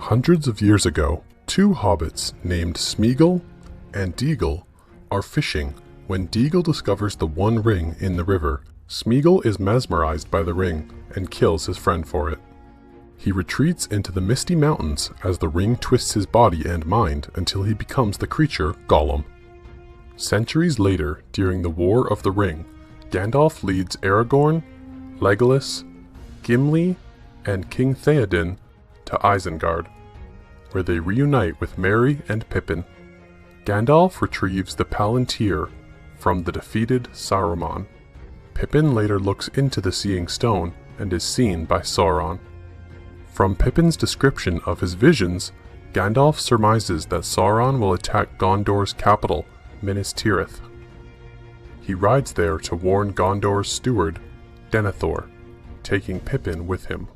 Hundreds of years ago, two hobbits named Smeagol and Deagol are fishing when Deagol discovers the One Ring in the river. Smeagol is mesmerized by the ring and kills his friend for it. He retreats into the misty mountains as the ring twists his body and mind until he becomes the creature Gollum. Centuries later, during the War of the Ring, Gandalf leads Aragorn, Legolas, Gimli, and King Theoden to Isengard, where they reunite with Merry and Pippin. Gandalf retrieves the Palantir from the defeated Saruman. Pippin later looks into the Seeing Stone and is seen by Sauron. From Pippin's description of his visions, Gandalf surmises that Sauron will attack Gondor's capital, Minas Tirith. He rides there to warn Gondor's steward, Denethor, taking Pippin with him.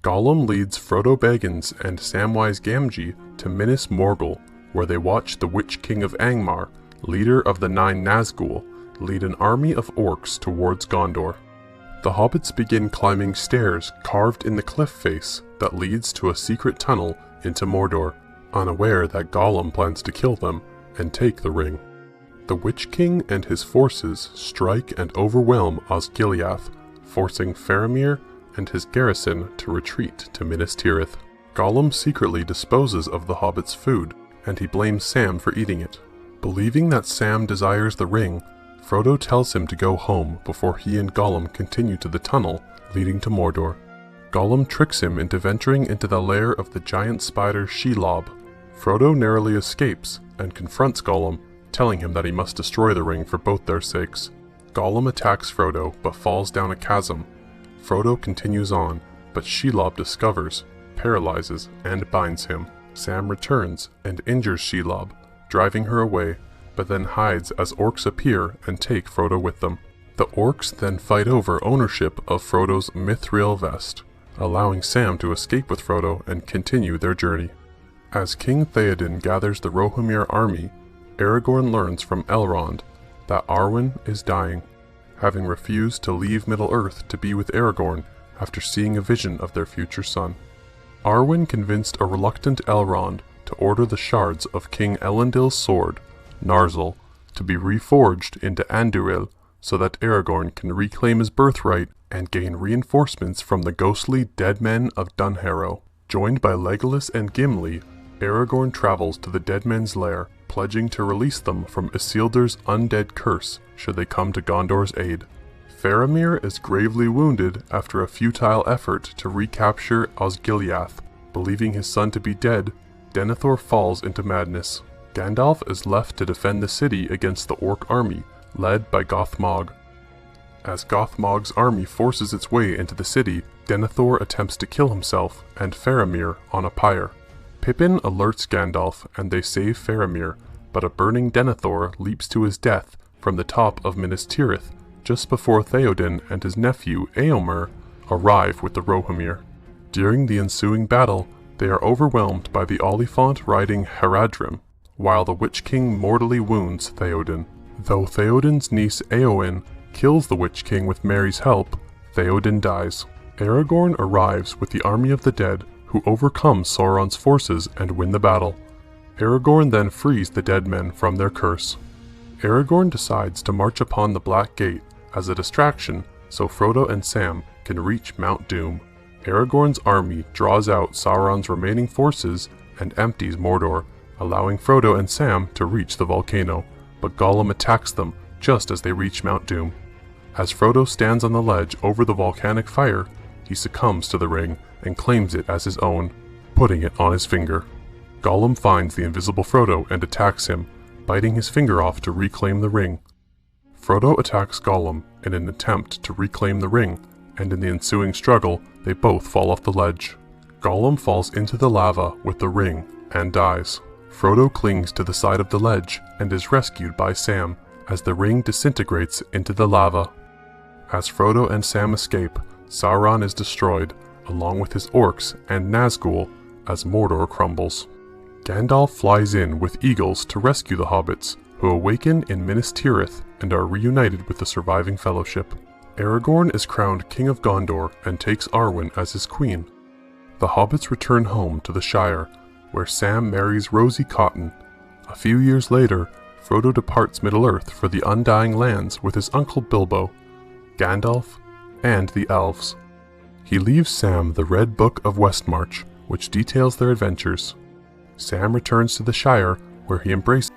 Gollum leads Frodo Baggins and Samwise Gamgee to Minas Morgul, where they watch the Witch King of Angmar, leader of the Nine Nazgul, lead an army of orcs towards Gondor. The hobbits begin climbing stairs carved in the cliff face that leads to a secret tunnel into Mordor, unaware that Gollum plans to kill them and take the ring. The Witch King and his forces strike and overwhelm Osgiliath, forcing Faramir and his garrison to retreat to Minas Tirith. Gollum secretly disposes of the hobbit's food, and he blames Sam for eating it. Believing that Sam desires the ring, Frodo tells him to go home before he and Gollum continue to the tunnel leading to Mordor. Gollum tricks him into venturing into the lair of the giant spider Shelob. Frodo narrowly escapes and confronts Gollum, telling him that he must destroy the ring for both their sakes. Gollum attacks Frodo but falls down a chasm. Frodo continues on, but Shelob discovers, paralyzes, and binds him. Sam returns and injures Shelob, driving her away, but then hides as orcs appear and take Frodo with them. The orcs then fight over ownership of Frodo's mithril vest, allowing Sam to escape with Frodo and continue their journey. As King Theoden gathers the Rohirrim army, Aragorn learns from Elrond that Arwen is dying, having refused to leave Middle-earth to be with Aragorn after seeing a vision of their future son. Arwen convinced a reluctant Elrond to order the shards of King Elendil's sword, Narsil, to be reforged into Anduril so that Aragorn can reclaim his birthright and gain reinforcements from the ghostly dead men of Dunharrow. Joined by Legolas and Gimli, Aragorn travels to the dead men's lair, pledging to release them from Isildur's undead curse should they come to Gondor's aid. Faramir is gravely wounded after a futile effort to recapture Osgiliath. Believing his son to be dead, Denethor falls into madness. Gandalf is left to defend the city against the orc army, led by Gothmog. As Gothmog's army forces its way into the city, Denethor attempts to kill himself and Faramir on a pyre. Pippin alerts Gandalf and they save Faramir, but a burning Denethor leaps to his death from the top of Minas Tirith just before Theoden and his nephew Éomer arrive with the Rohirrim. During the ensuing battle, they are overwhelmed by the Oliphant riding Haradrim, while the Witch King mortally wounds Theoden. Though Theoden's niece Éowyn kills the Witch King with Merry's help, Theoden dies. Aragorn arrives with the army of the dead, who overcome Sauron's forces and win the battle. Aragorn then frees the dead men from their curse. Aragorn decides to march upon the Black Gate as a distraction so Frodo and Sam can reach Mount Doom. Aragorn's army draws out Sauron's remaining forces and empties Mordor, allowing Frodo and Sam to reach the volcano, but Gollum attacks them just as they reach Mount Doom. As Frodo stands on the ledge over the volcanic fire, he succumbs to the ring and claims it as his own, putting it on his finger. Gollum finds the invisible Frodo and attacks him, biting his finger off to reclaim the ring. Frodo attacks Gollum in an attempt to reclaim the ring, and in the ensuing struggle, they both fall off the ledge. Gollum falls into the lava with the ring and dies. Frodo clings to the side of the ledge and is rescued by Sam as the ring disintegrates into the lava. As Frodo and Sam escape, Sauron is destroyed, along with his orcs and Nazgul, as Mordor crumbles. Gandalf flies in with eagles to rescue the hobbits, who awaken in Minas Tirith and are reunited with the surviving Fellowship. Aragorn is crowned King of Gondor and takes Arwen as his queen. The hobbits return home to the Shire, where Sam marries Rosie Cotton. A few years later, Frodo departs Middle-earth for the Undying Lands with his uncle Bilbo, Gandalf, and the elves. He leaves Sam the Red Book of Westmarch, which details their adventures. Sam returns to the Shire, where he embraces